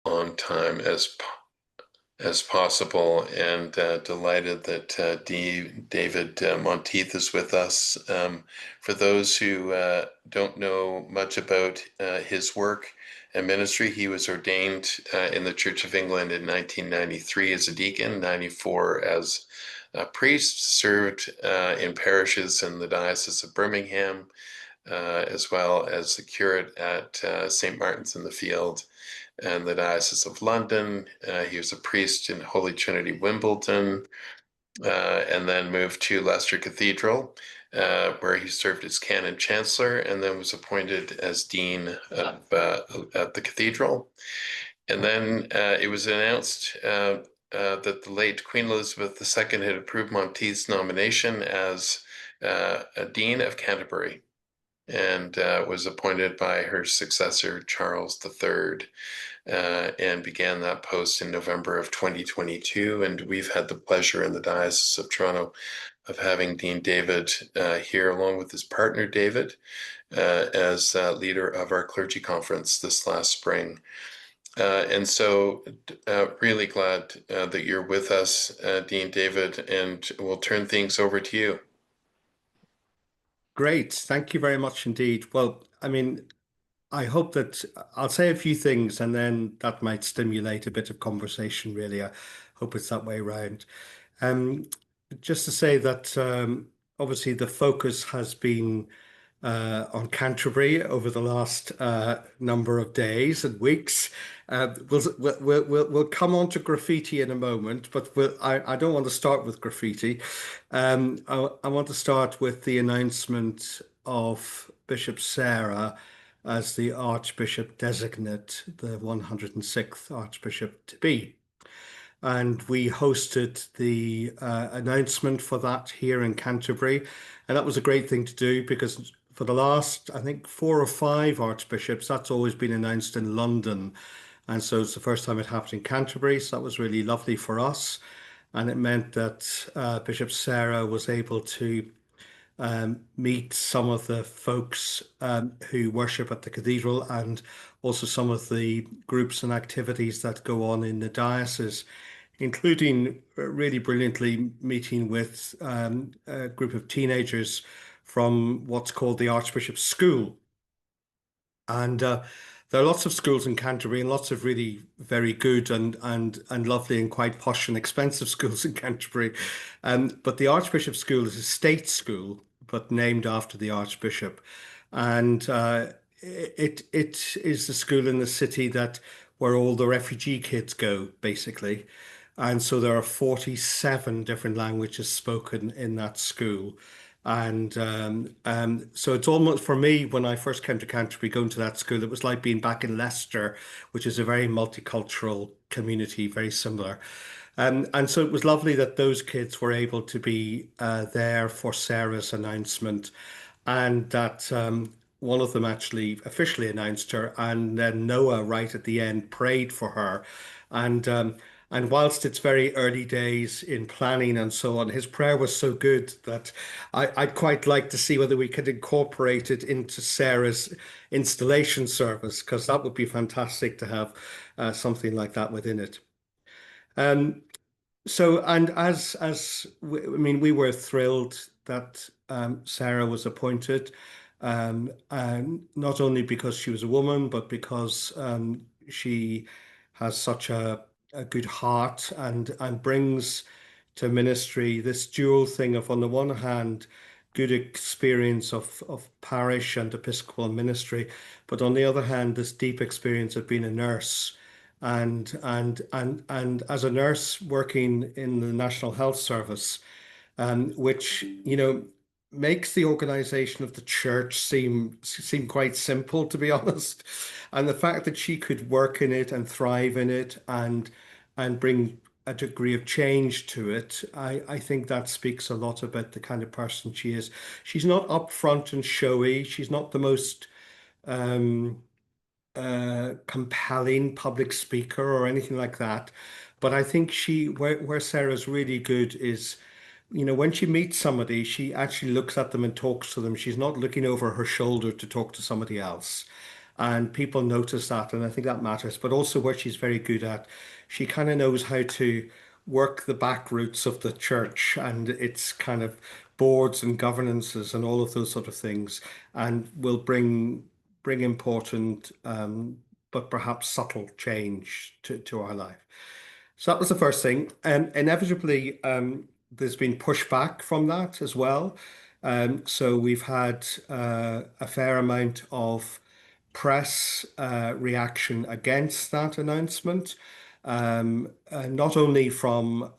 on time as possible, and delighted that David Monteith is with us. For those who don't know much about his work and ministry, he was ordained in the Church of England in 1993 as a deacon, 94 as a priest, served in parishes in the Diocese of Birmingham, as well as the curate at St. Martin's in the Field and the Diocese of London. He was a priest in Holy Trinity, Wimbledon, and then moved to Leicester Cathedral, where he served as canon chancellor, and then was appointed as dean at the cathedral. And then it was announced that the late Queen Elizabeth II had approved Monteith's nomination as a dean of Canterbury, and was appointed by her successor, Charles III, and began that post in November of 2022. And we've had the pleasure in the Diocese of Toronto of having Dean David here, along with his partner, David, as leader of our clergy conference this last spring. And so really glad that you're with us, Dean David, and we'll turn things over to you. Great. Thank you very much indeed. Well, I mean, I hope that I'll say a few things and then that might stimulate a bit of conversation, really. I hope it's that way around. Um, just to say that obviously the focus has been on Canterbury over the last number of days and weeks. We'll come on to graffiti in a moment, but I don't want to start with graffiti. I want to start with the announcement of Bishop Sarah as the Archbishop designate, the 106th Archbishop to be. And we hosted the announcement for that here in Canterbury. And that was a great thing to do because for the last, I think, 4 or 5 archbishops, that's always been announced in London. And so it's the first time it happened in Canterbury. So that was really lovely for us. And it meant that Bishop Sarah was able to meet some of the folks who worship at the cathedral and also some of the groups and activities that go on in the diocese, including really brilliantly meeting with a group of teenagers from what's called the Archbishop's School. And there are lots of schools in Canterbury and lots of really very good and lovely and quite posh and expensive schools in Canterbury. But the Archbishop's School is a state school, but named after the Archbishop. And it is the school in the city that where all the refugee kids go, basically. And so there are 47 different languages spoken in that school. And so it's almost, for me, when I first came to Canterbury, going to that school, it was like being back in Leicester, which is a very multicultural community, very similar. And so it was lovely that those kids were able to be there for Sarah's announcement, and that one of them actually officially announced her, and then Noah, right at the end, prayed for her. And whilst it's very early days in planning and so on, his prayer was so good that I'd quite like to see whether we could incorporate it into Sarah's installation service, because that would be fantastic to have something like that within it. So, and I mean, we were thrilled that Sarah was appointed, and not only because she was a woman, but because she has such a good heart and brings to ministry this dual thing of, on the one hand, good experience of parish and episcopal ministry, but on the other hand, this deep experience of being a nurse and as a nurse working in the National Health Service, which makes the organization of the church seem quite simple, to be honest. And the fact that she could work in it and thrive in it and bring a degree of change to it, I think that speaks a lot about the kind of person she is. She's not upfront and showy. She's not the most compelling public speaker or anything like that. But I think where Sarah's really good is, when she meets somebody, she actually looks at them and talks to them. She's not looking over her shoulder to talk to somebody else. and people notice that, and I think that matters. But also, what she's very good at, she kind of knows how to work the back routes of the church and its kind of boards and governances and all of those sort of things, and will bring important but perhaps subtle change to our life. So that was the first thing. And inevitably, there's been pushback from that as well. So we've had a fair amount of press reaction against that announcement, not only from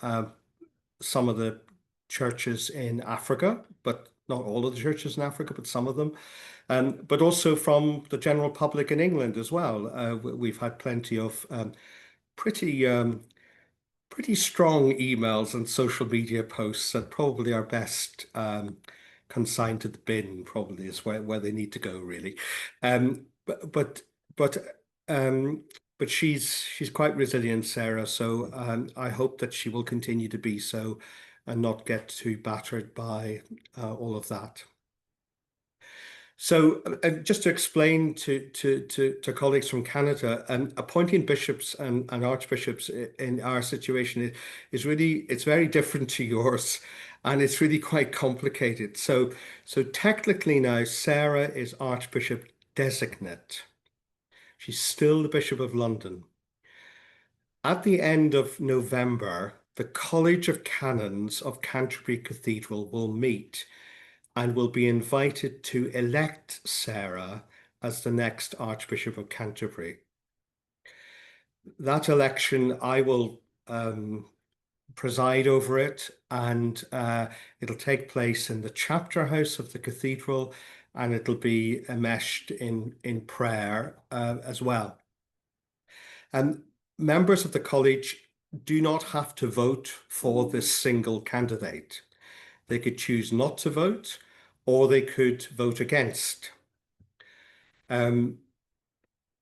some of the churches in Africa, but not all of the churches in Africa, but some of them, but also from the general public in England as well. We've had plenty of pretty pretty strong emails and social media posts that probably are best consigned to the bin, probably is where they need to go, really. Um, but but but um, but she's quite resilient, Sarah. So I hope that she will continue to be so and not get too battered by all of that. So, just to explain to colleagues from Canada, appointing bishops and archbishops in our situation is really it's very different to yours, and it's really quite complicated. So technically now, Sarah is Archbishop designate. She's still the Bishop of London. At the end of November, the College of Canons of Canterbury Cathedral will meet and will be invited to elect Sarah as the next Archbishop of Canterbury. That election, I will preside over it, and it'll take place in the chapter house of the cathedral, and it'll be enmeshed in prayer as well. And members of the college do not have to vote for this single candidate. They could choose not to vote, or they could vote against. Um,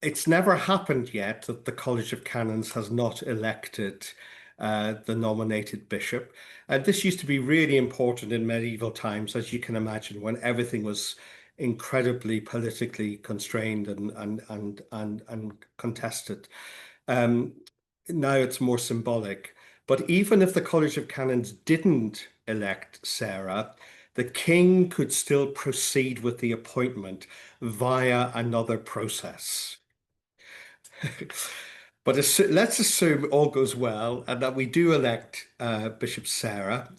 it's never happened yet that the College of Canons has not elected the nominated bishop. And this used to be really important in medieval times, as you can imagine, when everything was incredibly politically constrained and contested. Um, Now it's more symbolic. But even if the College of Canons didn't elect Sarah, the king could still proceed with the appointment via another process. But let's assume all goes well and that we do elect Bishop Sarah.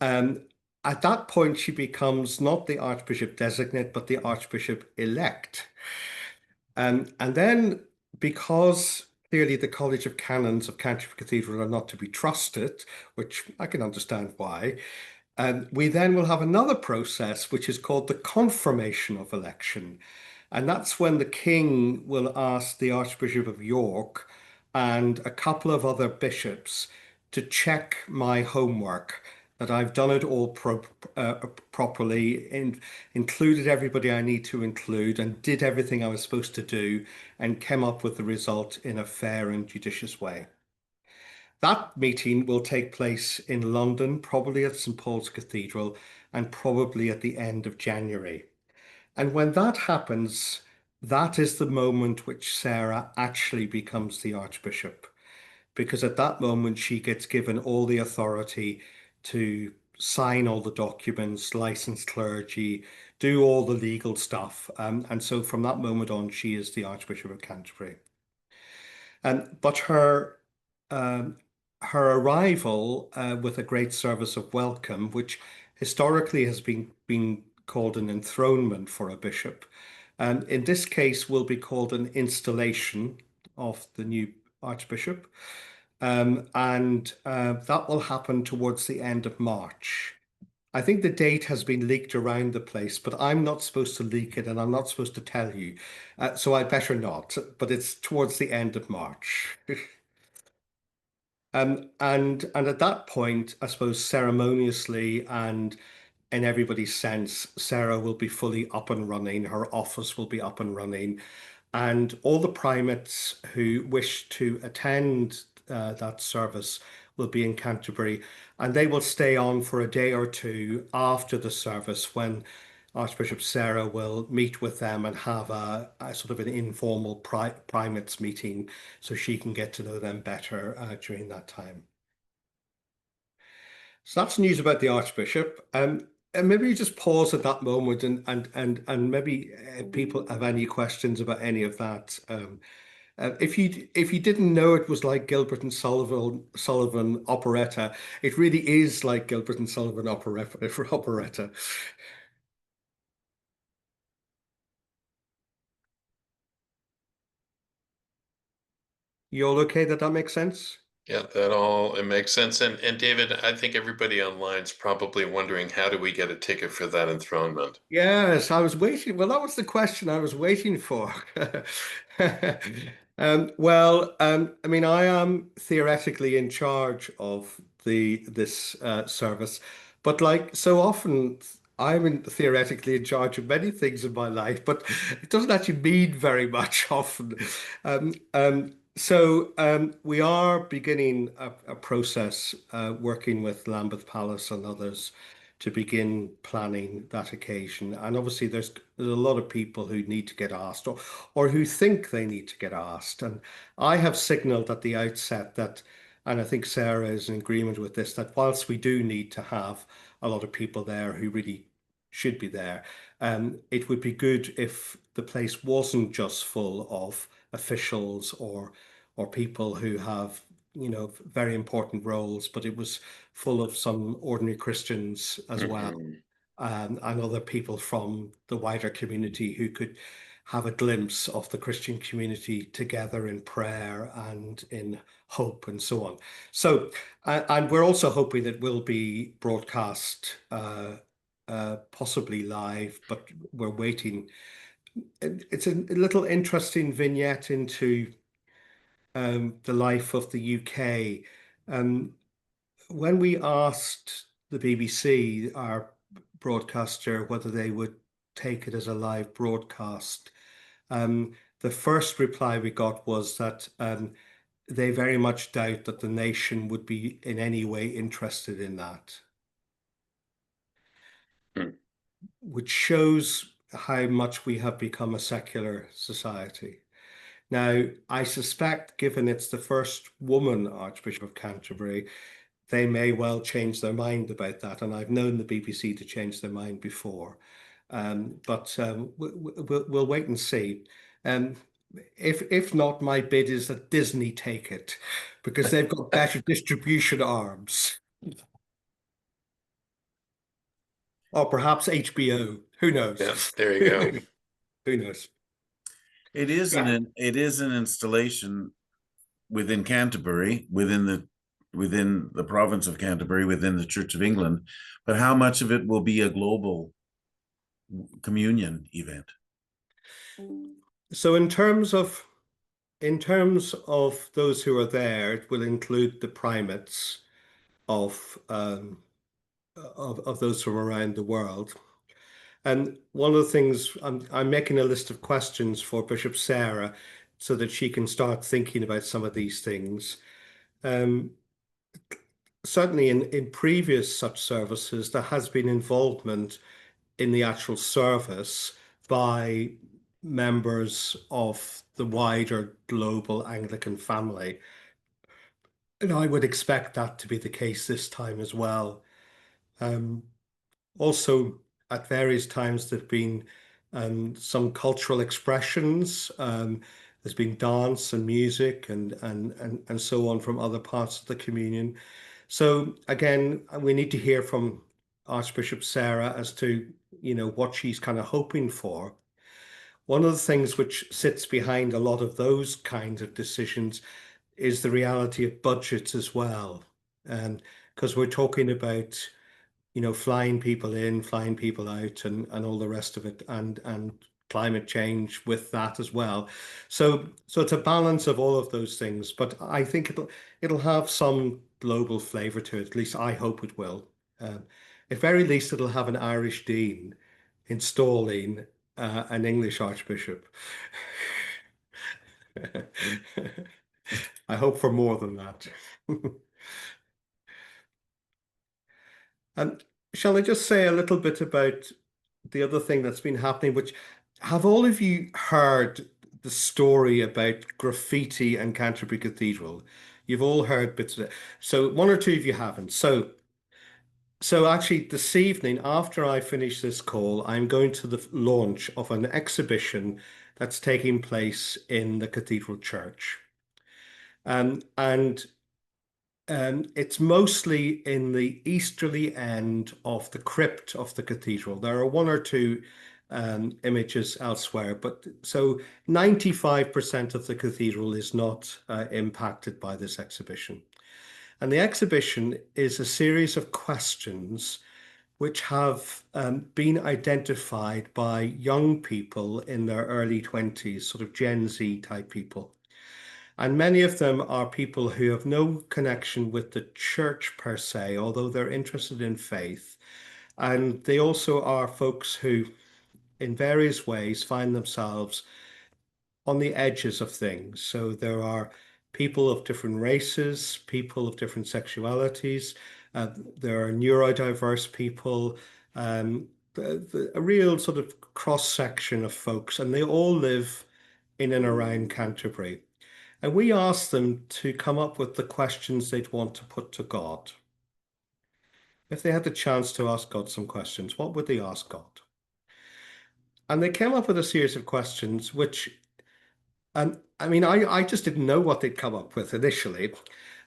Um, at that point, she becomes not the Archbishop designate, but the Archbishop elect. And then, because clearly the College of Canons of Canterbury Cathedral are not to be trusted, which I can understand why, we then will have another process which is called the confirmation of election. And that's when the king will ask the Archbishop of York and a couple of other bishops to check my homework, that I've done it all properly, included everybody I need to include, and did everything I was supposed to do, and came up with the result in a fair and judicious way. That meeting will take place in London, probably at St. Paul's Cathedral, and probably at the end of January. And when that happens, that is the moment which Sarah actually becomes the Archbishop, because at that moment she gets given all the authority to sign all the documents, license clergy, do all the legal stuff. And so from that moment on, she is the Archbishop of Canterbury. But um, her arrival with a great service of welcome, which historically has been called an enthronement for a bishop, and in this case will be called an installation of the new archbishop. And that will happen towards the end of March. I think the date has been leaked around the place, but I'm not supposed to leak it and I'm not supposed to tell you. So I better not, but it's towards the end of March. And at that point, I suppose ceremoniously and in everybody's sense, Sarah will be fully up and running. Her office will be up and running, and all the primates who wish to attend that service will be in Canterbury, and they will stay on for a day or two after the service when Archbishop Sarah will meet with them and have a sort of an informal primates meeting so she can get to know them better during that time. So that's news about the Archbishop. And maybe you just pause at that moment and maybe people have any questions about any of that. If you didn't know it was like Gilbert and Sullivan operetta, it really is like Gilbert and Sullivan operetta. You all okay that makes sense? Yeah, that all it makes sense. And David, I think everybody online is probably wondering how do we get a ticket for that enthronement? Yes, I was waiting. Well, that was the question I was waiting for. I mean, I am theoretically in charge of the this service, but like so often, theoretically in charge of many things in my life, but it doesn't actually mean very much often. We are beginning a process working with Lambeth Palace and others to begin planning that occasion. And obviously, there's a lot of people who need to get asked or who think they need to get asked. And I have signaled at the outset that, and I think Sarah is in agreement with this, that whilst we do need to have a lot of people there who really should be there, it would be good if the place wasn't just full of officials or people who have very important roles, but it was full of some ordinary Christians as well, Hmm. and other people from the wider community who could have a glimpse of the Christian community together in prayer and in hope and so on. So, and we're also hoping it will be broadcast, possibly live, but we're waiting. It's a little interesting vignette into the life of the UK. Um, when we asked the BBC, our broadcaster, whether they would take it as a live broadcast, the first reply we got was that they very much doubt that the nation would be in any way interested in that, Hmm. which shows how much we have become a secular society. Now, I suspect, given it's the first woman Archbishop of Canterbury, they may well change their mind about that. And I've known the BBC to change their mind before. But we'll wait and see. Um, if not, my bid is that Disney take it because they've got better distribution arms. Or perhaps HBO. Who knows? Yeah, there you go. Who knows? It is an installation within Canterbury, within the province of Canterbury, within the Church of England, but how much of it will be a global communion event? So in terms of those who are there, it will include the primates of those from around the world. And one of the things I'm making a list of questions for Bishop Sarah so that she can start thinking about some of these things. Um, Certainly in previous such services, there has been involvement in the actual service by members of the wider global Anglican family. And I would expect that to be the case this time as well. Um, Also, at various times, there have been some cultural expressions. There's been dance and music and so on from other parts of the communion. So again, we need to hear from Archbishop Sarah as to what she's kind of hoping for. One of the things which sits behind a lot of those kinds of decisions is the reality of budgets as well. Because we're talking about flying people in, flying people out, and all the rest of it, and climate change with that as well. So it's a balance of all of those things, but I think it'll have some global flavor to it. At least I hope it will. Um, at very least, it'll have an Irish dean installing an English archbishop. I hope for more than that. And shall I just say a little bit about the other thing that's been happening, which have all of you heard the story about graffiti and Canterbury Cathedral? You've all heard bits of it. So one or two of you haven't. So actually this evening, after I finish this call, I'm going to the launch of an exhibition that's taking place in the Cathedral Church. And it's mostly in the easterly end of the crypt of the cathedral. There are one or two images elsewhere, but so 95% of the cathedral is not impacted by this exhibition. And the exhibition is a series of questions which have been identified by young people in their early 20s, sort of Gen Z type people. And many of them are people who have no connection with the church per se, although they're interested in faith. And they also are folks who, in various ways, find themselves on the edges of things. So there are people of different races, people of different sexualities, there are neurodiverse people, a real sort of cross section of folks, and they all live in and around Canterbury. And we asked them to come up with the questions they'd want to put to God. If they had the chance to ask God some questions, what would they ask God? And they came up with a series of questions which, I mean, I just didn't know what they'd come up with initially,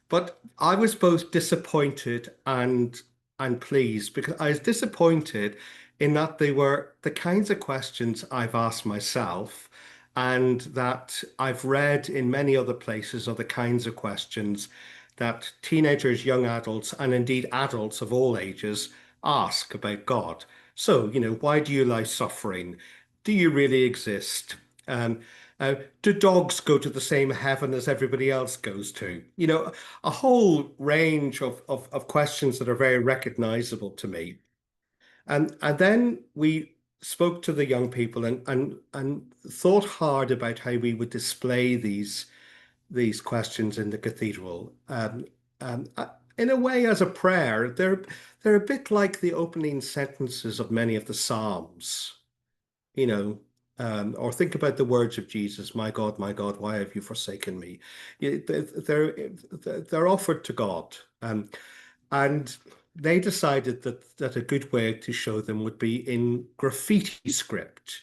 but I was both disappointed and pleased, because I was disappointed in that they were the kinds of questions I've asked myself and that I've read in many other places are the kinds of questions that teenagers, young adults, and indeed adults of all ages ask about God. So, why do you allow suffering? Do you really exist? Um, do dogs go to the same heaven as everybody else goes to? A whole range of questions that are very recognizable to me. And then we spoke to the young people and thought hard about how we would display these questions in the cathedral. In a way, as a prayer, they're a bit like the opening sentences of many of the Psalms, you know, or think about the words of Jesus, my God, why have you forsaken me? They're offered to God. And they decided that a good way to show them would be in graffiti script,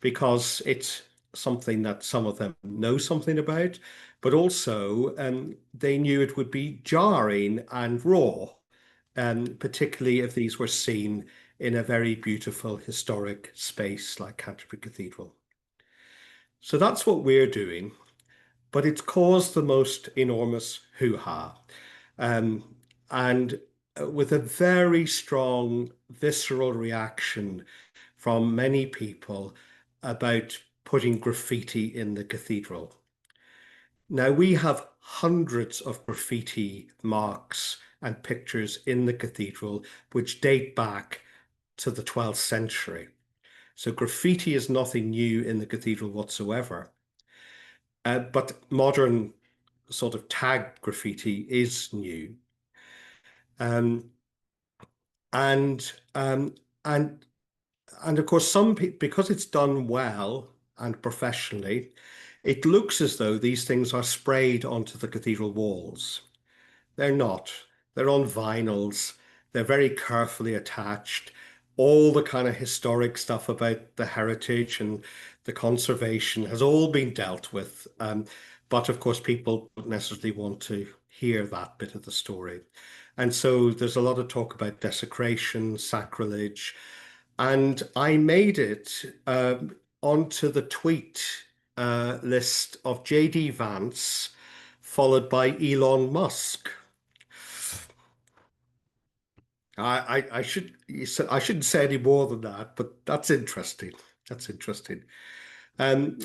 because it's something that some of them know something about, but also they knew it would be jarring and raw, particularly if these were seen in a very beautiful historic space like Canterbury Cathedral. So that's what we're doing, but it's caused the most enormous hoo-ha. Um, and with a very strong visceral reaction from many people about putting graffiti in the cathedral. Now, we have hundreds of graffiti marks and pictures in the cathedral which date back to the 12th century. So graffiti is nothing new in the cathedral whatsoever. But modern sort of tag graffiti is new. Um, and um, and and of course, some people, because it's done well and professionally, it looks as though these things are sprayed onto the cathedral walls. They're not. They're on vinyls. They're very carefully attached. All the kind of historic stuff about the heritage and the conservation has all been dealt with. But of course, people don't necessarily want to hear that bit of the story. And so there's a lot of talk about desecration, sacrilege. And I made it onto the tweet list of J.D. Vance, followed by Elon Musk. I shouldn't say any more than that, but that's interesting. That's interesting. Um,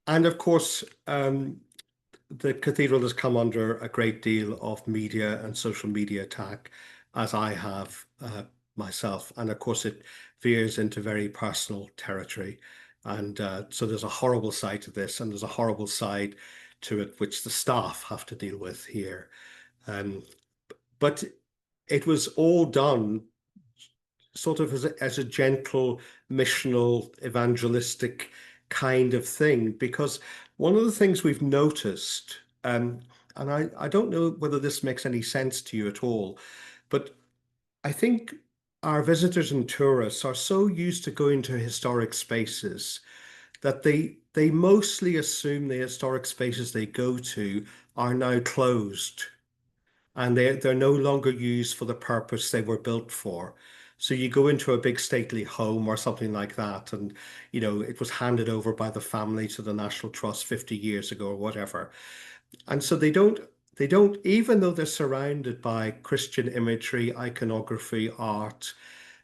and of course, the cathedral has come under a great deal of media and social media attack, as I have myself. And of course, it veers into very personal territory. And so there's a horrible side to this, and there's a horrible side to it, which the staff have to deal with here. But it was all done sort of as a gentle missional evangelistic kind of thing, because one of the things we've noticed, and I don't know whether this makes any sense to you at all, but I think our visitors and tourists are so used to going to historic spaces that they mostly assume the historic spaces they go to are now closed and they're no longer used for the purpose they were built for. So you go into a big stately home or something like that, and it was handed over by the family to the National Trust 50 years ago or whatever. And so they don't, even though they're surrounded by Christian imagery, iconography, art,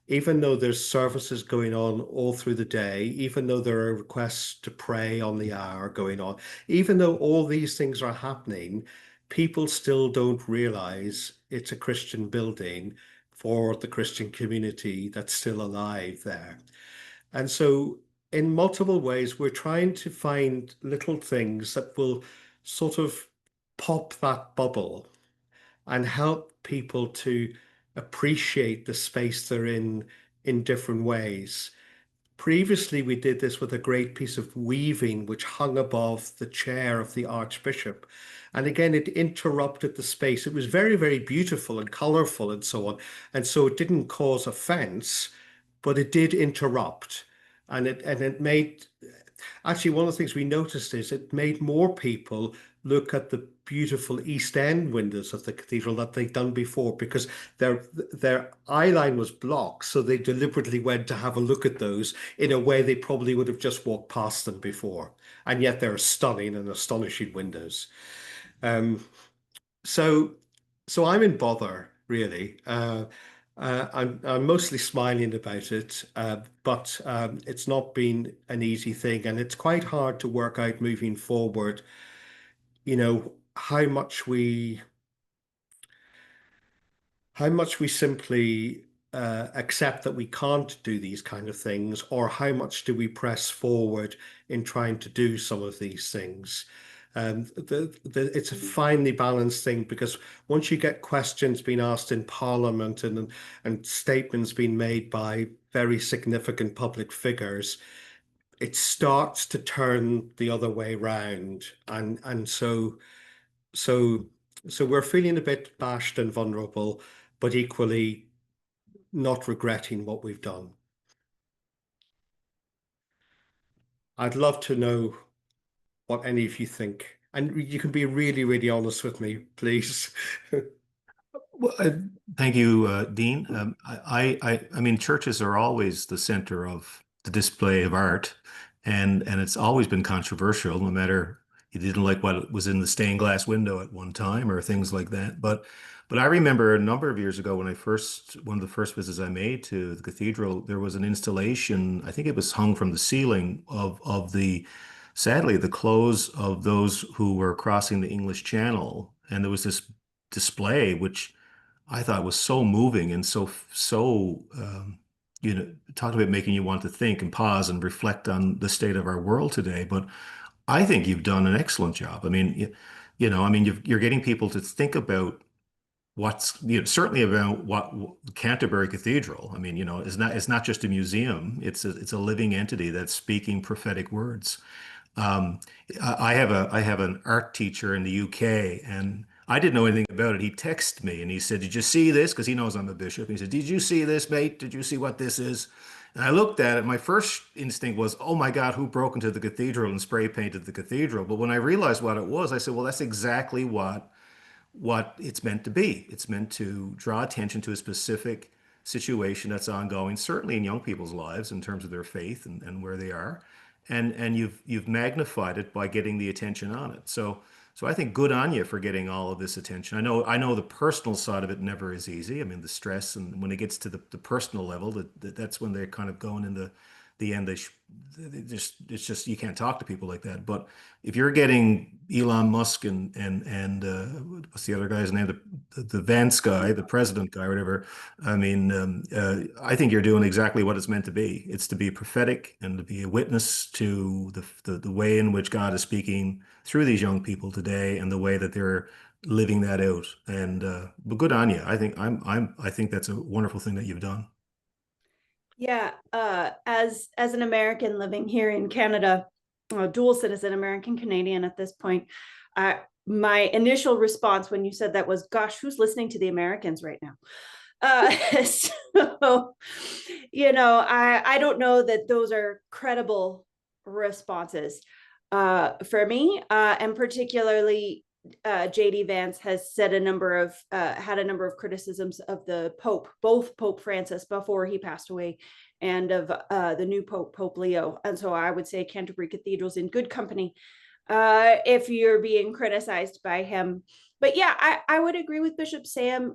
even though there's services going on all through the day, even though there are requests to pray on the hour going on, even though all these things are happening, people still don't realize it's a Christian building for the Christian community that's still alive there. And so, in multiple ways, we're trying to find little things that will sort of pop that bubble and help people to appreciate the space they're in different ways. Previously, we did this with a great piece of weaving which hung above the chair of the Archbishop. And again, it interrupted the space. It was very, very beautiful and colorful and so on. And so it didn't cause offense, but it did interrupt. And it made actually, one of the things we noticed is it made more people look at the beautiful East End windows of the cathedral that they'd done before because their eye line was blocked, so they deliberately went to have a look at those in a way they probably would have just walked past them before. And yet they're stunning and astonishing windows. Um, so, so I'm in bother, really. I'm mostly smiling about it, but it's not been an easy thing, and it's quite hard to work out moving forward, how much we simply accept that we can't do these kind of things, or how much do we press forward in trying to do some of these things. It's a finely balanced thing because once you get questions being asked in Parliament and statements being made by very significant public figures, it starts to turn the other way round, and so we're feeling a bit bashed and vulnerable, but equally not regretting what we've done. I'd love to know what any of you think. And you can be really, really honest with me, please. Well, thank you, Dean. I mean, churches are always the center of the display of art, and it's always been controversial, no matter you didn't like what was in the stained glass window at one time or things like that. But I remember a number of years ago when one of the first visits I made to the cathedral, there was an installation. I think it was hung from the ceiling of sadly, the clothes of those who were crossing the English Channel, and there was this display which I thought was so moving and talk about making you want to think and pause and reflect on the state of our world today. But I think you've done an excellent job. I mean, I mean, you're getting people to think about certainly about what Canterbury Cathedral. I mean, it's not just a museum. It's a living entity that's speaking prophetic words. Um, I have an art teacher in the UK, and I didn't know anything about it. He texted me and he said, "Did you see this?" Because he knows I'm a bishop. He said, "Did you see this, mate? Did you see what this is?" And I looked at it. My first instinct was, "Oh my God, who broke into the cathedral and spray painted the cathedral?" But when I realized what it was, I said, "Well, that's exactly what it's meant to be. It's meant to draw attention to a specific situation that's ongoing, certainly in young people's lives in terms of their faith and where they are. And you've magnified it by getting the attention on it. So I think good on you for getting all of this attention. I know the personal side of it never is easy. I mean, the stress, and when it gets to the personal level, that's when they're kind of going into the end. It's just you can't talk to people like that. But if you're getting Elon Musk and what's the other guy's name, the Vance guy, the president guy, whatever. I mean, I think you're doing exactly what it's meant to be. It's to be prophetic and to be a witness to the way in which God is speaking through these young people today and the way that they're living that out. And but good on you. I think that's a wonderful thing that you've done. Yeah, as an American living here in Canada, dual citizen, American Canadian at this point, my initial response when you said that was, "Gosh, who's listening to the Americans right now?" So, I don't know that those are credible responses for me, and particularly JD Vance has said had a number of criticisms of the Pope, both Pope Francis before he passed away, and of the new Pope, Pope Leo. And so I would say Canterbury Cathedral's in good company if you're being criticized by him. But yeah, I would agree with Bishop Sam.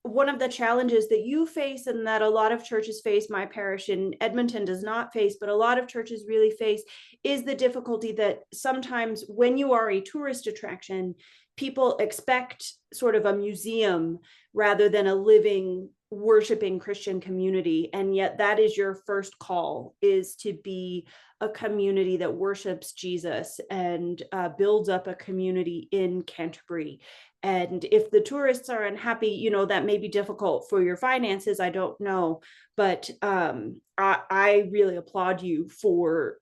One of the challenges that you face and that a lot of churches face, my parish in Edmonton does not face, but a lot of churches really face, is the difficulty that sometimes when you are a tourist attraction, people expect sort of a museum rather than a living, worshiping Christian community. And yet that is your first call, is to be a community that worships Jesus and builds up a community in Canterbury. And if the tourists are unhappy, that may be difficult for your finances. I don't know. But I really applaud you for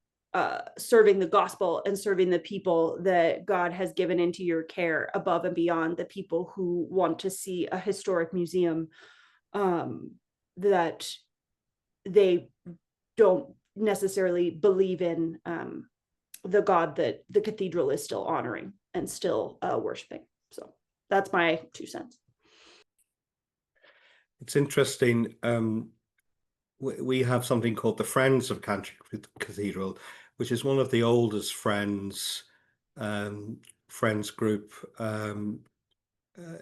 serving the gospel and serving the people that God has given into your care, above and beyond the people who want to see a historic museum that they don't necessarily believe in the God that the cathedral is still honoring and still worshiping. So that's my 2 cents. It's interesting. We have something called the Friends of Canterbury Cathedral, which is one of the oldest friends group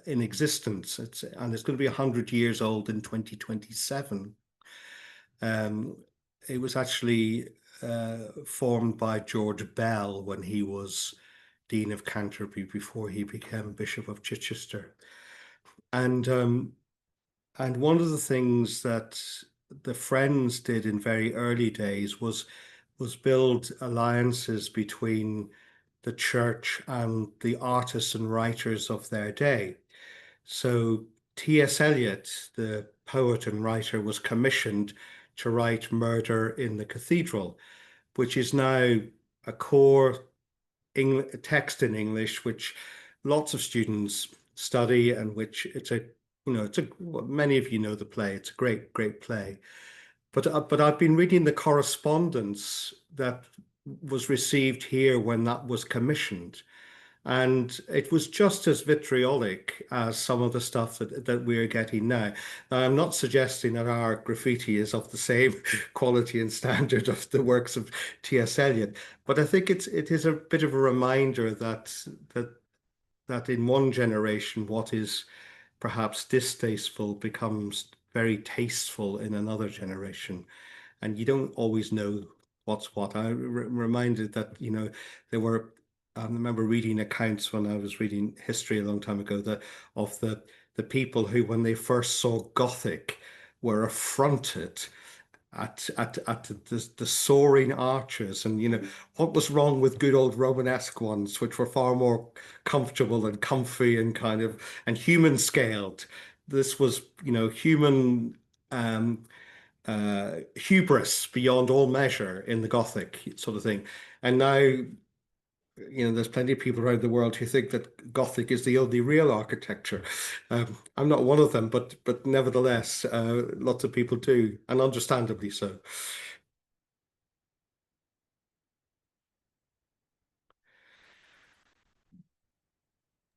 in existence. And it's going to be 100 years old in 2027. It was actually formed by George Bell when he was Dean of Canterbury before he became Bishop of Chichester. And one of the things that the Friends did in very early days was build alliances between the church and the artists and writers of their day. So T.S. Eliot, the poet and writer, was commissioned to write Murder in the Cathedral, which is now a core text in English, which lots of students study, and which many of you know the play. It's a great, great play. But I've been reading the correspondence that was received here when that was commissioned, and it was just as vitriolic as some of the stuff that we're getting now. Now, I'm not suggesting that our graffiti is of the same quality and standard of the works of T.S. Eliot, but I think it is a bit of a reminder that in one generation, what is perhaps distasteful becomes very tasteful in another generation, and you don't always know what's what. I'm reminded that there were. I remember reading accounts when I was reading history a long time ago of the people who, when they first saw Gothic, were affronted at the soaring arches, and what was wrong with good old Romanesque ones, which were far more comfortable and comfy and kind of and human scaled. This was human hubris beyond all measure in the Gothic sort of thing. And now there's plenty of people around the world who think that Gothic is the only real architecture. I'm not one of them, but nevertheless, lots of people do, and understandably so.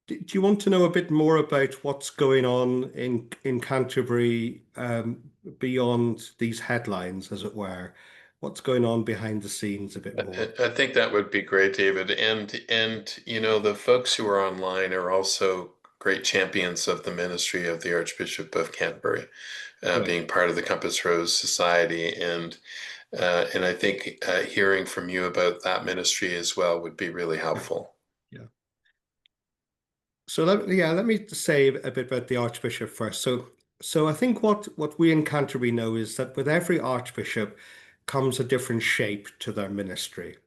Do you want to know a bit more about what's going on in Canterbury beyond these headlines, as it were? What's going on behind the scenes a bit more? I think that would be great, David. And the folks who are online are also great champions of the ministry of the Archbishop of Canterbury, being part of the Compass Rose Society, and I think hearing from you about that ministry as well would be really helpful. Yeah. So let me say a bit about the Archbishop first. So I think what we in Canterbury know is that with every Archbishop comes a different shape to their ministry.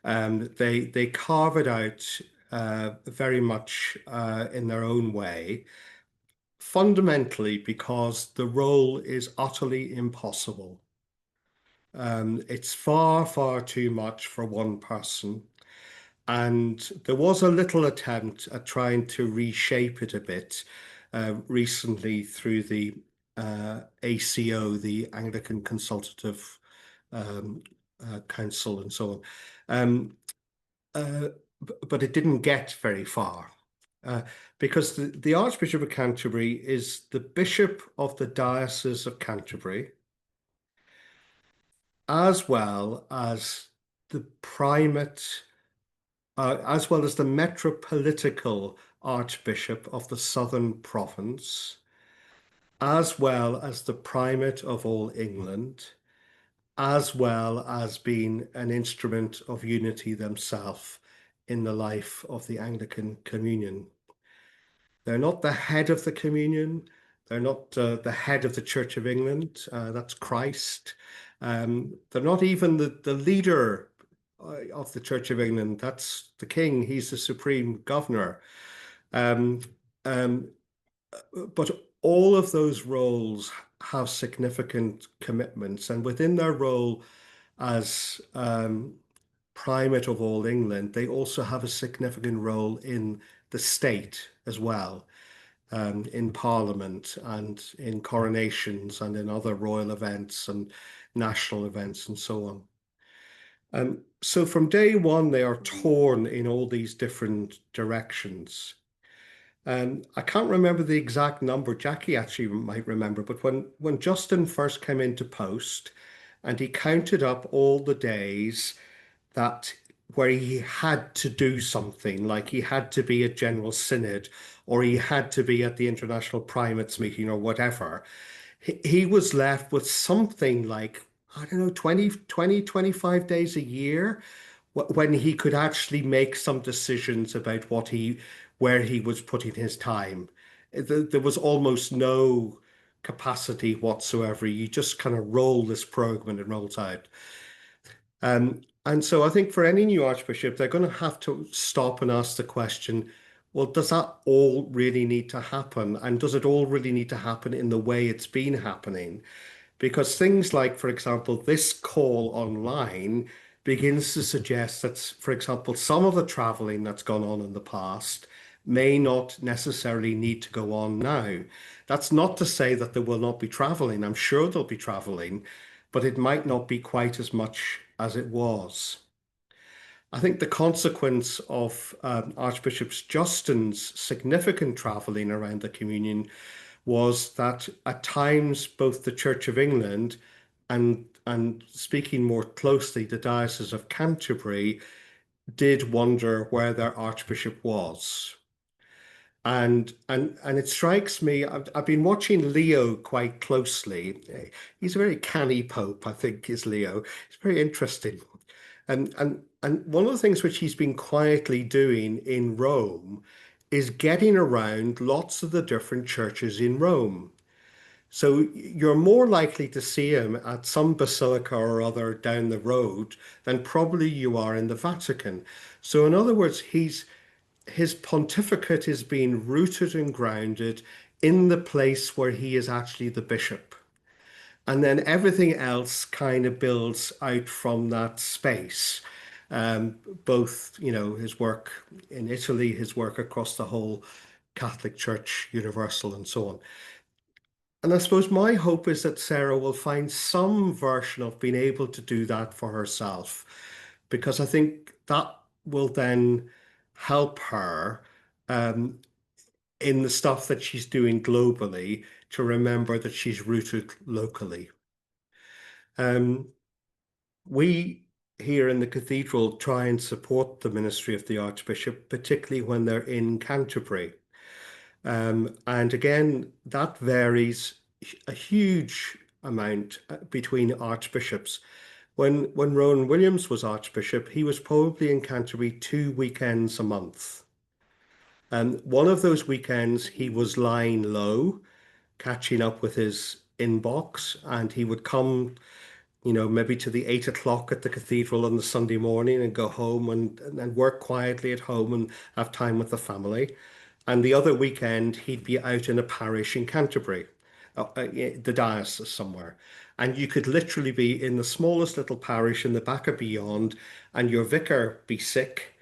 They carve it out very much in their own way. fundamentally because the role is utterly impossible. It's far, far too much for one person. And there was a little attempt at trying to reshape it a bit recently through the ACO, the Anglican Consultative um, Council, and so on. Uh, but it didn't get very far because the Archbishop of Canterbury is the Bishop of the Diocese of Canterbury, as well as the primate, as well as the metropolitical Archbishop of the Southern Province, as well as the primate of all England, as well as being an instrument of unity themselves in the life of the Anglican Communion. They're not the head of the Communion. They're not the head of the Church of England. That's Christ. They're not even the leader of the Church of England. That's the King. He's the supreme governor. Um, um, but all of those roles have significant commitments, and within their role as primate of all England, they also have a significant role in the state as well, in Parliament and in coronations and in other royal events and national events and so on. So from day one, they are torn in all these different directions. I can't remember the exact number. Jackie actually might remember, but when Justin first came into post and he counted up all the days that where he had to do something, like he had to be at General Synod or he had to be at the International Primates meeting or whatever, he was left with something like, I don't know, 25 days a year when he could actually make some decisions about where he was putting his time. There was almost no capacity whatsoever. You just kind of roll this program and it rolls out. And so I think for any new archbishop, they're going to have to stop and ask the question, well, does that all really need to happen? And does it all really need to happen in the way it's been happening? Because things like, for example, this call online begins to suggest that, for example, some of the traveling that's gone on in the past may not necessarily need to go on now. That's not to say that there will not be traveling. I'm sure there'll be traveling, but it might not be quite as much as it was. I think the consequence of Archbishop Justin's significant traveling around the communion was that at times both the Church of England and speaking more closely, the Diocese of Canterbury did wonder where their Archbishop was. And it strikes me, I've been watching Leo quite closely. He's a very canny Pope, I think, is Leo. It's very interesting. And one of the things which he's been quietly doing in Rome is getting around lots of the different churches in Rome. So you're more likely to see him at some basilica or other down the road than probably you are in the Vatican. So in other words, his pontificate is being rooted and grounded in the place where he is actually the bishop. And then everything else kind of builds out from that space. Both, his work in Italy, his work across the whole Catholic Church Universal and so on. And I suppose my hope is that Sarah will find some version of being able to do that for herself, because I think that will then help her in the stuff that she's doing globally to remember that she's rooted locally. We here in the cathedral try and support the ministry of the Archbishop, particularly when they're in Canterbury. And again, that varies a huge amount between archbishops. When Rowan Williams was Archbishop, he was probably in Canterbury 2 weekends a month. And one of those weekends, he was lying low, catching up with his inbox, and he would come, maybe to the 8 o'clock at the cathedral on the Sunday morning and go home and work quietly at home and have time with the family. And the other weekend, he'd be out in a parish in Canterbury, the diocese somewhere. And you could literally be in the smallest little parish in the back of beyond, and your vicar be sick.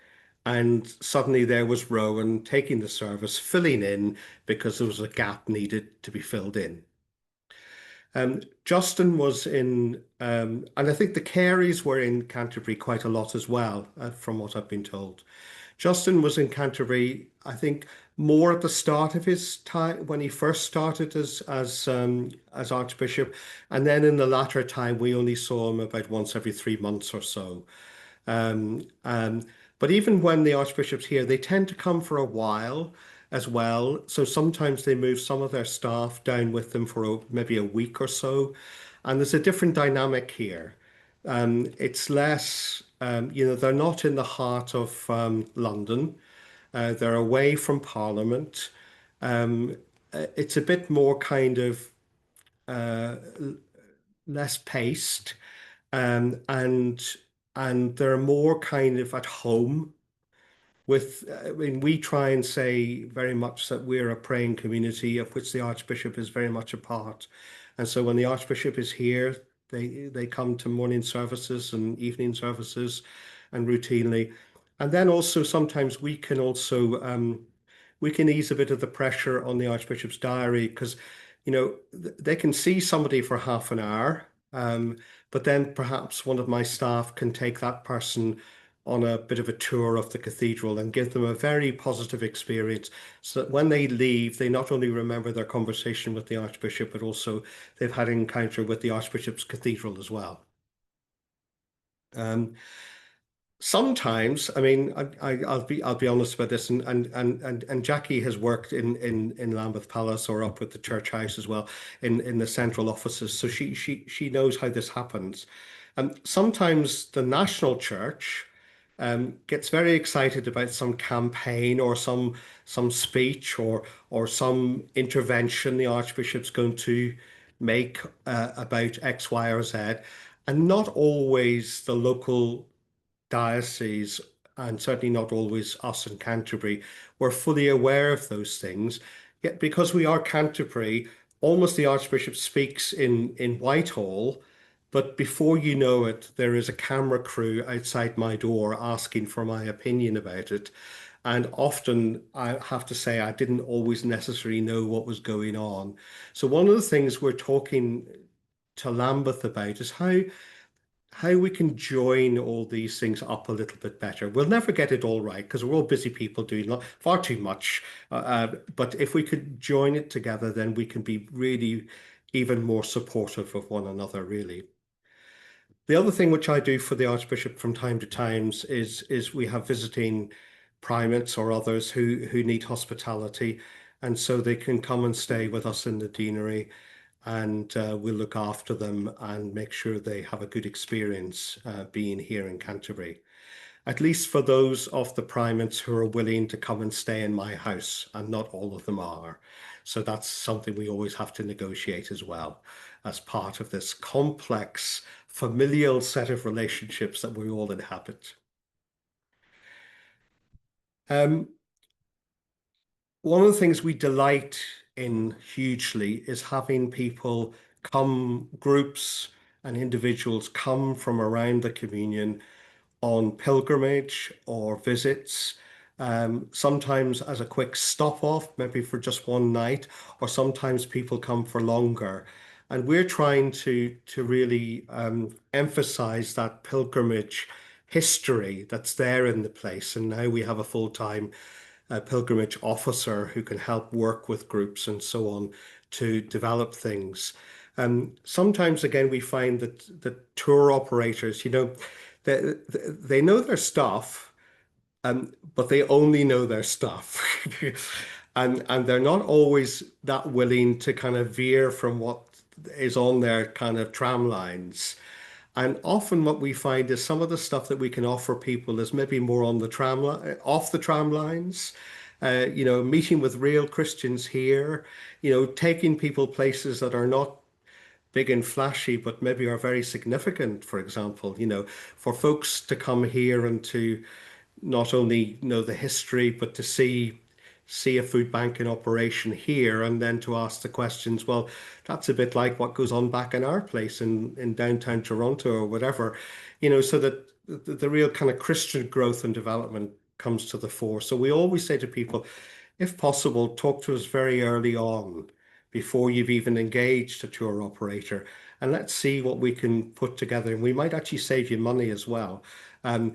And suddenly there was Rowan taking the service, filling in because there was a gap needed to be filled in. Justin was in, and I think the Careys were in Canterbury quite a lot as well, from what I've been told. Justin was in Canterbury, I think, more at the start of his time when he first started as Archbishop, and then in the latter time we only saw him about once every 3 months or so. Um, um, but even when the archbishop's here, they tend to come for a while as well. So sometimes they move some of their staff down with them for maybe a week or so. And there's a different dynamic here. It's less, they're not in the heart of London. They're away from Parliament. Um, it's a bit more kind of uh, less paced, and they're more kind of at home with, I mean, we try and say very much that we're a praying community of which the Archbishop is very much a part. And so when the Archbishop is here, they come to morning services and evening services and routinely. And then also sometimes we can ease a bit of the pressure on the Archbishop's diary because, they can see somebody for half an hour, but then perhaps one of my staff can take that person on a bit of a tour of the cathedral and give them a very positive experience so that when they leave, they not only remember their conversation with the Archbishop, but also they've had an encounter with the Archbishop's cathedral as well. Sometimes, I mean, I'll be honest about this, and Jackie has worked in Lambeth Palace or up with the church house as well in the central offices, so she knows how this happens. And sometimes the national church gets very excited about some campaign or some speech or some intervention the Archbishop's going to make about X, Y, or Z, and not always the local diocese, and certainly not always us in Canterbury, were fully aware of those things. Yet because we are Canterbury, almost the Archbishop speaks in Whitehall, but before you know it, there is a camera crew outside my door asking for my opinion about it. And often I have to say I didn't always necessarily know what was going on. So one of the things we're talking to Lambeth about is how we can join all these things up a little bit better. We'll never get it all right because we're all busy people doing far too much. But if we could join it together, then we can be really even more supportive of one another, really. The other thing which I do for the Archbishop from time to time is we have visiting primates or others who need hospitality, and so they can come and stay with us in the deanery, and we'll look after them and make sure they have a good experience being here in Canterbury. At least for those of the primates who are willing to come and stay in my house, and not all of them are. So that's something we always have to negotiate as well, as part of this complex familial set of relationships that we all inhabit. One of the things we delight in hugely is having people come, groups and individuals come from around the communion on pilgrimage or visits, sometimes as a quick stop off, maybe for just one night, or sometimes people come for longer. And we're trying to really emphasize that pilgrimage history that's there in the place. And now we have a full-time pilgrimage officer who can help work with groups and so on to develop things. Sometimes, again, we find that the tour operators, they know their stuff, but they only know their stuff. And they're not always that willing to kind of veer from what is on their kind of tram lines. And often what we find is some of the stuff that we can offer people is maybe more on the off the tram lines. Meeting with real Christians here, taking people places that are not big and flashy, but maybe are very significant. For example, for folks to come here and to not only know the history, but to see, see a food bank in operation here and then to ask the questions, well, that's a bit like what goes on back in our place in downtown Toronto or whatever, so that the real kind of Christian growth and development comes to the fore. So we always say to people, if possible, talk to us very early on before you've even engaged a tour operator, and let's see what we can put together. And we might actually save you money as well, um,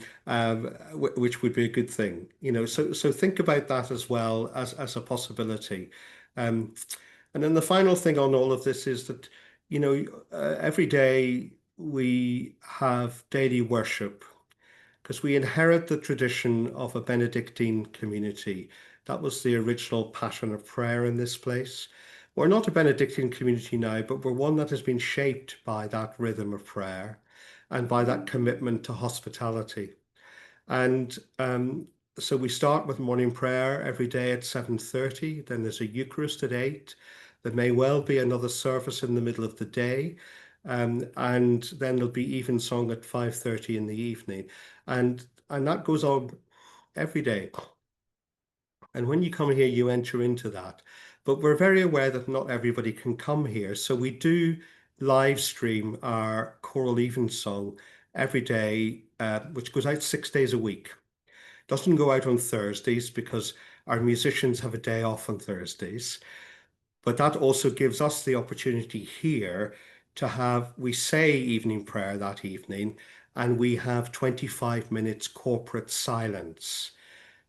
which would be a good thing. So think about that as well as a possibility. Um, and then the final thing on all of this is that, every day we have daily worship because we inherit the tradition of a Benedictine community. That was the original pattern of prayer in this place. We're not a Benedictine community now, but we're one that has been shaped by that rhythm of prayer and by that commitment to hospitality. And so we start with morning prayer every day at 7:30. Then there's a Eucharist at 8. There may well be another service in the middle of the day. And then there'll be evensong at 5:30 in the evening. And that goes on every day. And when you come here, you enter into that. But we're very aware that not everybody can come here. So we do live stream our choral evensong every day, which goes out 6 days a week. Doesn't go out on Thursdays because our musicians have a day off on Thursdays. But that also gives us the opportunity here to we say evening prayer that evening, and we have 25 minutes corporate silence.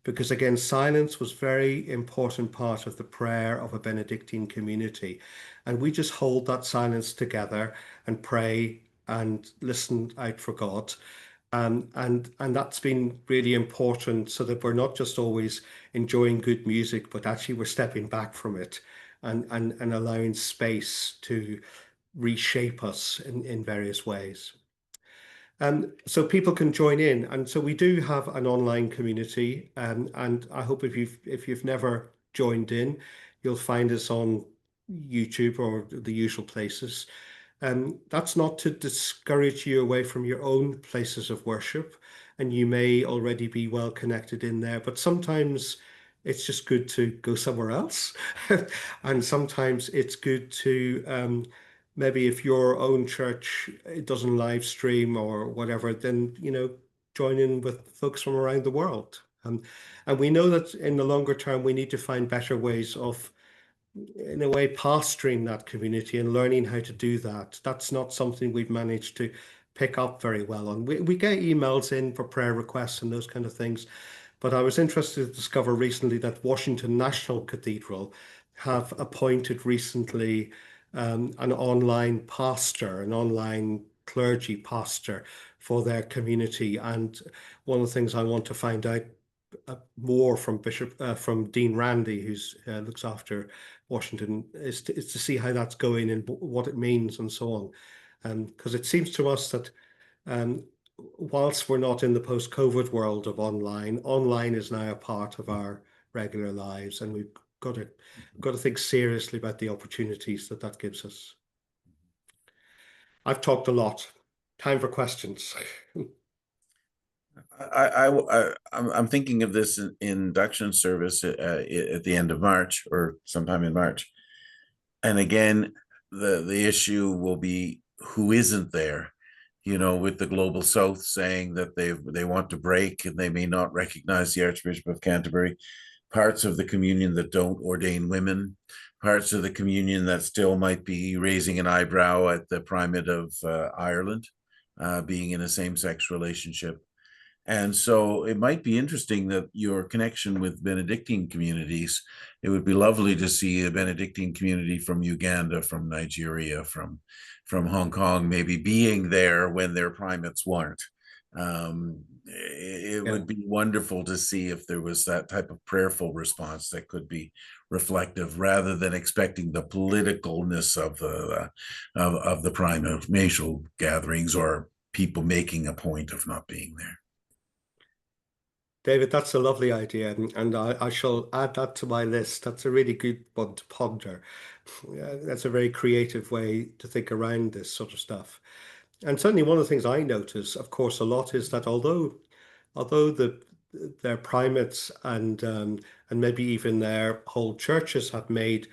Because again, silence was very important part of the prayer of a Benedictine community. And we just hold that silence together and pray and listen out for God. And that's been really important so that we're not just always enjoying good music, but actually we're stepping back from it and allowing space to reshape us in various ways. So people can join in, and so we do have an online community, and I hope if you've never joined in, you'll find us on YouTube or the usual places. That's not to discourage you away from your own places of worship, and you may already be well connected in there, but sometimes it's just good to go somewhere else. And sometimes it's good to maybe if your own church it doesn't live stream or whatever, then join in with folks from around the world. And we know that in the longer term we need to find better ways of, in a way, pastoring that community and learning how to do that. That's not something we've managed to pick up very well on. We get emails in for prayer requests and those kind of things, but I was interested to discover recently that Washington National Cathedral have appointed recently an online pastor, an online clergy pastor for their community. And one of the things I want to find out more from Dean Randy, who's looks after Washington, is to see how that's going and what it means and so on. Because it seems to us that whilst we're not in the post-COVID world of online is now a part of our regular lives, and we've got to think seriously about the opportunities that gives us. I've talked a lot. Time for questions. I'm thinking of this induction service at the end of March or sometime in March, and again, the issue will be who isn't there. With the Global South saying that they want to break and they may not recognize the Archbishop of Canterbury, parts of the communion that don't ordain women, parts of the communion that still might be raising an eyebrow at the Primate of Ireland being in a same-sex relationship. And so it might be interesting that your connection with Benedictine communities, it would be lovely to see a Benedictine community from Uganda, from Nigeria, from Hong Kong, maybe being there when their primates weren't. It would be wonderful to see if there was that type of prayerful response that could be reflective rather than expecting the politicalness of the primate gatherings or people making a point of not being there. David, that's a lovely idea, and I shall add that to my list. That's a really good one to ponder. That's a very creative way to think around this sort of stuff. And certainly one of the things I notice, of course, a lot is that although the their primates and maybe even their whole churches have made,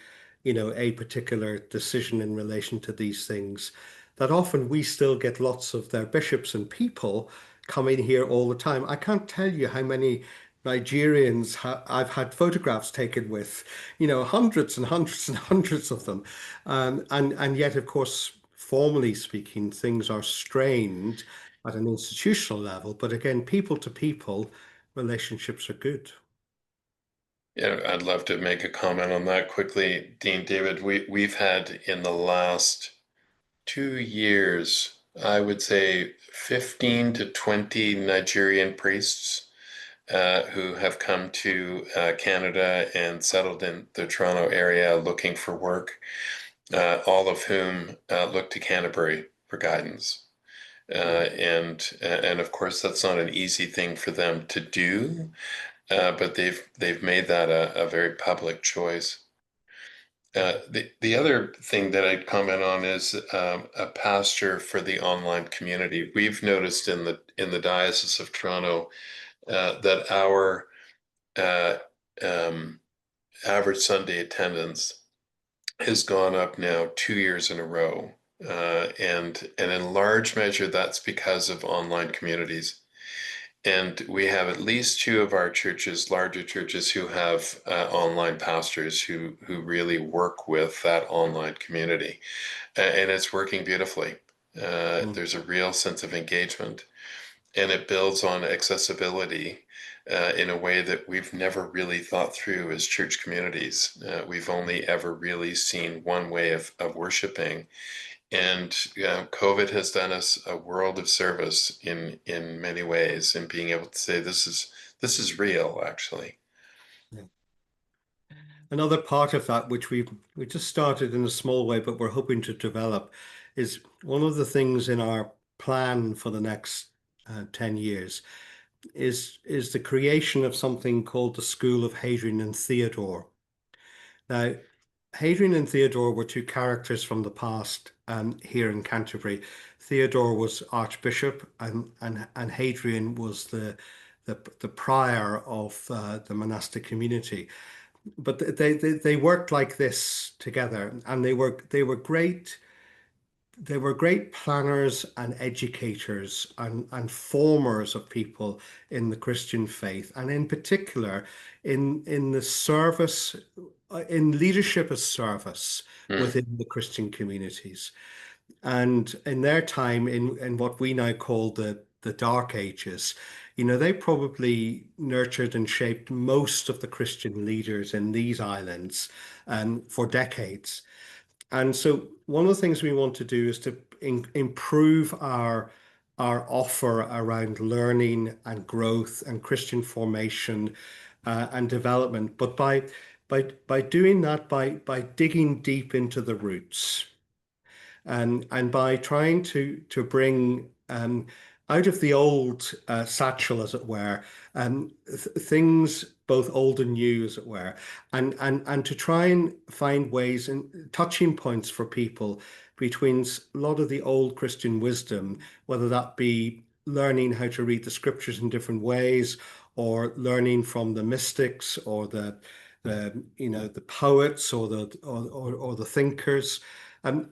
a particular decision in relation to these things, that often we still get lots of their bishops and people coming here all the time. I can't tell you how many Nigerians I've had photographs taken with, hundreds and hundreds and hundreds of them. And yet, of course, formally speaking, things are strained at an institutional level. But again, people to people, relationships are good. Yeah, I'd love to make a comment on that quickly, Dean David. We've had in the last 2 years, I would say 15 to 20 Nigerian priests who have come to Canada and settled in the Toronto area looking for work, all of whom look to Canterbury for guidance. And of course, that's not an easy thing for them to do, but they've made that a very public choice. The other thing that I'd comment on is a pastor for the online community. We've noticed in the Diocese of Toronto that our uh, um, average Sunday attendance has gone up now 2 years in a row, and in large measure that's because of online communities. And we have at least two of our churches, larger churches, who have online pastors who really work with that online community, and it's working beautifully. There's a real sense of engagement, and it builds on accessibility in a way that we've never really thought through as church communities. We've only ever really seen one way of worshiping, and COVID has done us a world of service in many ways, in being able to say this is real, actually. Yeah. Another part of that, which we just started in a small way, but we're hoping to develop, is one of the things in our plan for the next 10 years is the creation of something called the School of Hadrian and Theodore. Now, Hadrian and Theodore were two characters from the past here in Canterbury. Theodore was Archbishop, and Hadrian was the prior of the monastic community. But they worked like this together, and they were great planners and educators and formers of people in the Christian faith, and in particular in the service, in leadership as service Mm. within the Christian communities. And in their time, in what we now call the Dark Ages, they probably nurtured and shaped most of the Christian leaders in these islands for decades. And so one of the things we want to do is to improve our offer around learning and growth and Christian formation and development, but by doing that, by digging deep into the roots, and by trying to bring out of the old satchel, as it were, things both old and new, as it were, and to try and find ways and touching points for people between a lot of the old Christian wisdom, whether that be learning how to read the scriptures in different ways, or learning from the mystics, or the poets, or the thinkers,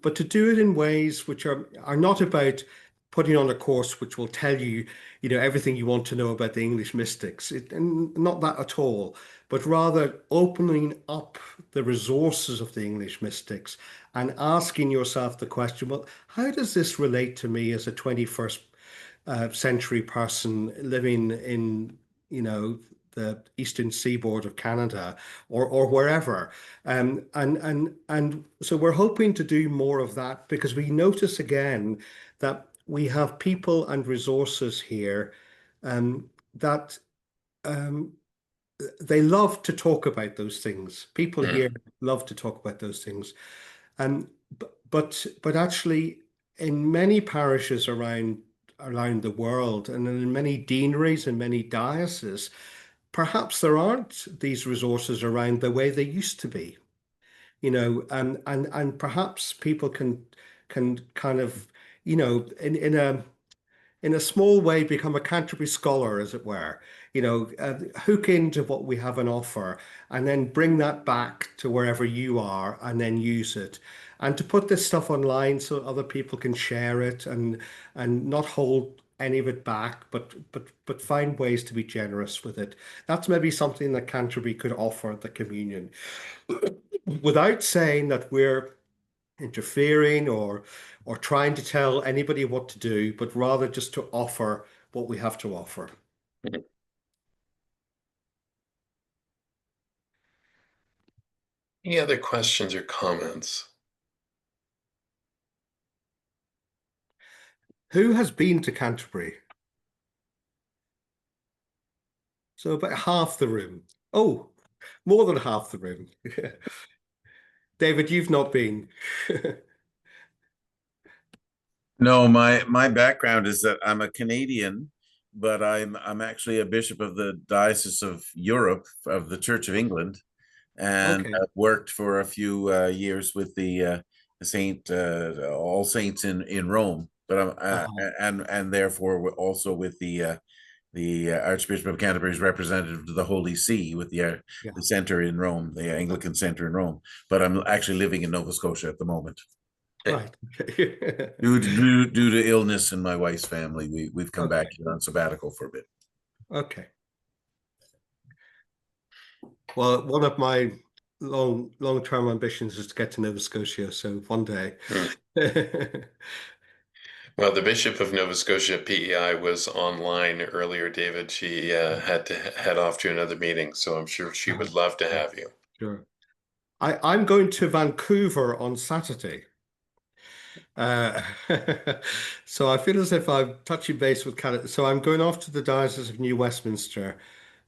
but to do it in ways which are not about putting on a course which will tell you, everything you want to know about the English mystics. And not that at all, but rather opening up the resources of the English mystics and asking yourself the question, well, how does this relate to me as a 21st century person living in, the eastern seaboard of Canada, or wherever. And so we're hoping to do more of that, because we notice again that we have people and resources here that they love to talk about those things. People Mm. here love to talk about those things. Um, but actually, in many parishes around the world, and in many deaneries and many dioceses, perhaps there aren't these resources around the way they used to be. And perhaps people can kind of, in in a small way, become a Canterbury scholar, as it were. Hook into what we have on offer, and then bring that back to wherever you are, and then use it. And to put this stuff online so other people can share it, and not hold any of it back, but find ways to be generous with it. That's maybe something that Canterbury could offer at the communion, without saying that we're interfering or trying to tell anybody what to do, but rather just to offer what we have to offer. Any other questions or comments? Who has been to Canterbury? So about half the room. Oh, more than half the room. David, you've not been. No, my background is that I'm a Canadian, but I'm actually a bishop of the Diocese of Europe of the Church of England, and Okay. I've worked for a few years with the Saint All Saints in Rome. But I'm Uh-huh. and therefore also with the Archbishop of Canterbury's representative to the Holy See with Yeah. the center in Rome, the Anglican center in Rome. But I'm actually living in Nova Scotia at the moment. Right. Okay. Due to illness in my wife's family, we've come back Okay. here on sabbatical for a bit. Okay. Well, one of my long-term ambitions is to get to Nova Scotia, so one day. Well, the Bishop of Nova Scotia PEI was online earlier, David. She had to head off to another meeting, so I'm sure she would love to have you. Sure. I'm going to Vancouver on Saturday. Uh, so I feel as if I'm touching base with Canada. So I'm going off to the Diocese of New Westminster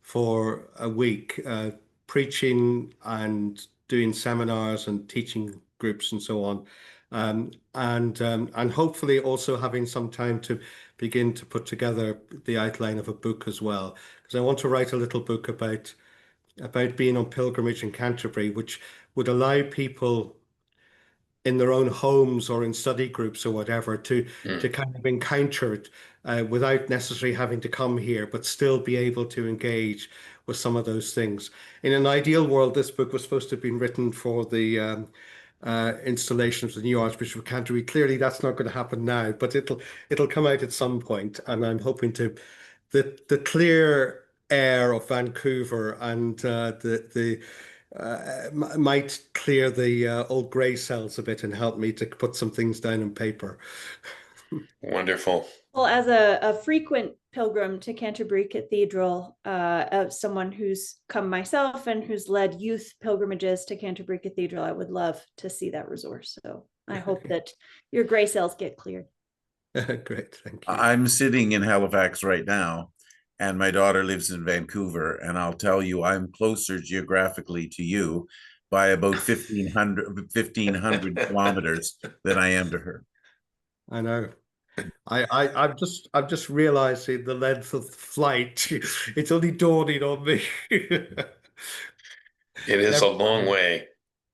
for a week, preaching and doing seminars and teaching groups and so on. And hopefully also having some time to begin to put together the outline of a book as well, because I want to write a little book about being on pilgrimage in Canterbury, which would allow people in their own homes or in study groups or whatever to kind of encounter it without necessarily having to come here, but still be able to engage with some of those things. In an ideal world, this book was supposed to have been written for the installation of the new Archbishop of Canterbury. Clearly, that's not going to happen now, but it'll come out at some point, and I'm hoping to the clear air of Vancouver and the might clear the old grey cells a bit and help me to put some things down on paper. Wonderful. Well, as a frequent pilgrim to Canterbury Cathedral, someone who's come myself and who's led youth pilgrimages to Canterbury Cathedral, I would love to see that resource. So I hope that your grey cells get cleared. Great, thank you. I'm sitting in Halifax right now, and my daughter lives in Vancouver, and I'll tell you, I'm closer geographically to you by about 1,500 kilometers than I am to her. I know. I'm just realizing the length of the flight. It's only dawning on me. It is a long way.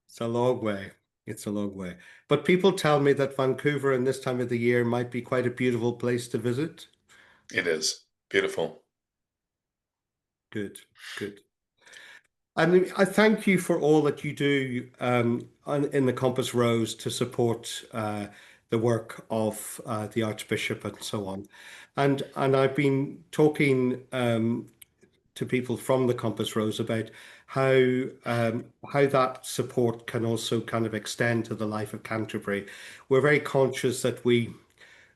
It's a long way. It's a long way. But people tell me that Vancouver in this time of the year might be quite a beautiful place to visit. It is beautiful. Good, good. I thank you for all that you do in the Compass Rose to support the work of the Archbishop and so on. And I've been talking to people from the Compass Rose about how that support can also kind of extend to the life of Canterbury. We're very conscious that we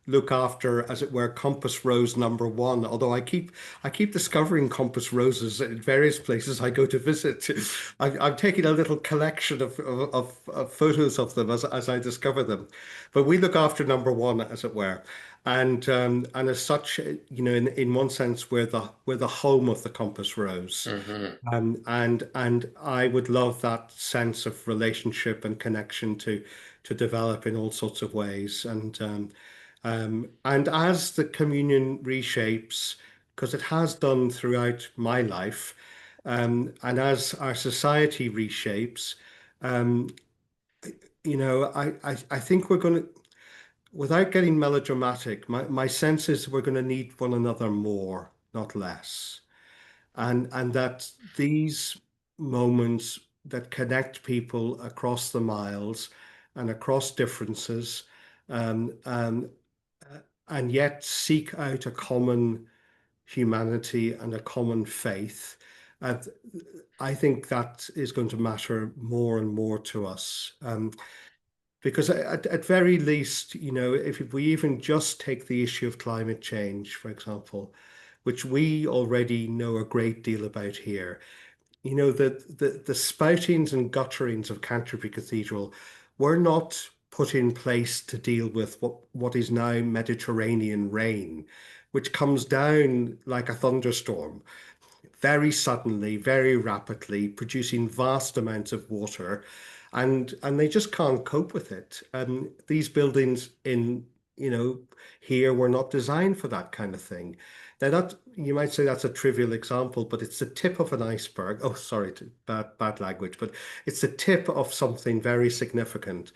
look after, as it were, Compass Rose number one. Although I keep discovering Compass Roses in various places I go to visit. I'm taking a little collection of photos of them as I discover them. But we look after number one, as it were. And as such, in one sense, we're the home of the Compass Rose. And I would love that sense of relationship and connection to develop in all sorts of ways. And as the communion reshapes, because it has done throughout my life, and as our society reshapes, I think we're going to. without getting melodramatic, my sense is we're going to need one another more, not less. And that these moments that connect people across the miles and across differences, um, um, and yet seek out a common humanity and a common faith. Uh, I think that is going to matter more and more to us. Because at very least, you know, if we even just take the issue of climate change, for example, which we already know a great deal about here, you know, the spoutings and gutterings of Canterbury Cathedral were not put in place to deal with what is now Mediterranean rain, which comes down like a thunderstorm very suddenly, very rapidly, producing vast amounts of water, and they just can't cope with it. These buildings in, you know, here were not designed for that kind of thing. They're not. You might say that's a trivial example, but it's the tip of an iceberg. Oh, sorry, bad language, but it's the tip of something very significant,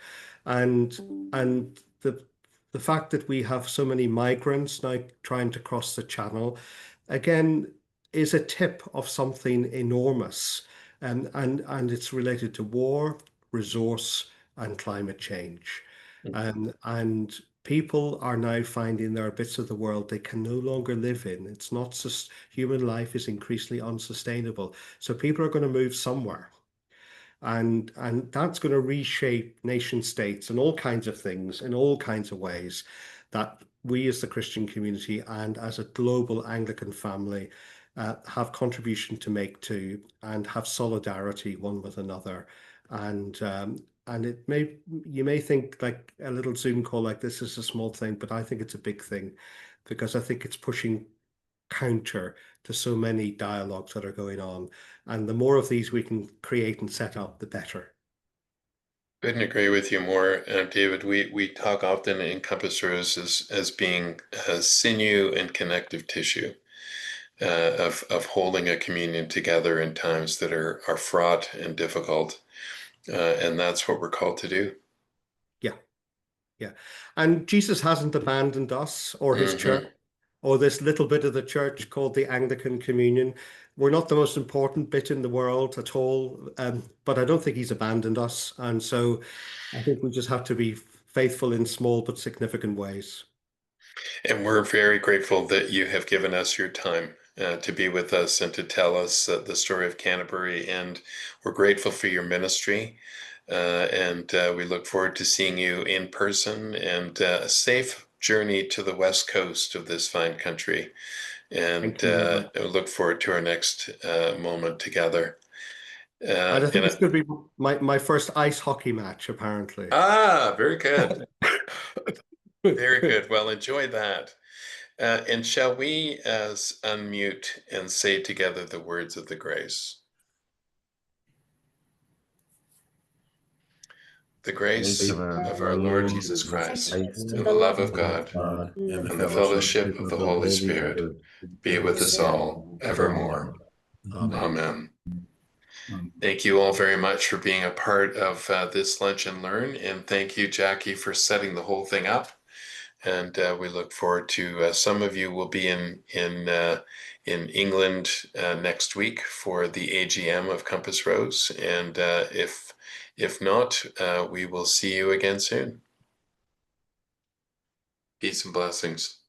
and and the fact that we have so many migrants now trying to cross the channel, again, is a tip of something enormous, and it's related to war, resource, and climate change. And people are now finding there are bits of the world they can no longer live in. It's not just human life is increasingly unsustainable. So people are going to move somewhere. And that's going to reshape nation states and all kinds of things in all kinds of ways that we as the Christian community and as a global Anglican family have contribution to make to, and have solidarity one with another. And it may, you may think like a little Zoom call like this is a small thing, but I think it's a big thing, because I think it's pushing counter to so many dialogues that are going on. And the more of these we can create and set up, the better. Couldn't agree with you more, David. We talk often in Compass Rose as being sinew and connective tissue, of holding a communion together in times that are fraught and difficult, and that's what we're called to do. Yeah, yeah. And Jesus hasn't abandoned us or his church Hmm. or this little bit of the church called the Anglican Communion. We're not the most important bit in the world at all, but I don't think he's abandoned us. And so I think we just have to be faithful in small but significant ways. And we're very grateful that you have given us your time to be with us and to tell us the story of Canterbury. And we're grateful for your ministry. And we look forward to seeing you in person, and a safe journey to the west coast of this fine country. And Thank you. I look forward to our next moment together. And I think And it's going to be my first ice hockey match, apparently. very good. Very good. Well, enjoy that. And shall we unmute and say together the words of the grace? The grace Of of our our Lord Lord Jesus Jesus Christ, Christ, and the love of love of God, God, and and the the fellowship fellowship of of the the Holy Holy Spirit Spirit be with us all evermore. Amen. Amen. Thank you all very much for being a part of this Lunch and Learn, and thank you, Jackie, for setting the whole thing up. And we look forward to some of you will be in England next week for the AGM of Compass Rose, and if not, we will see you again soon. Peace and blessings.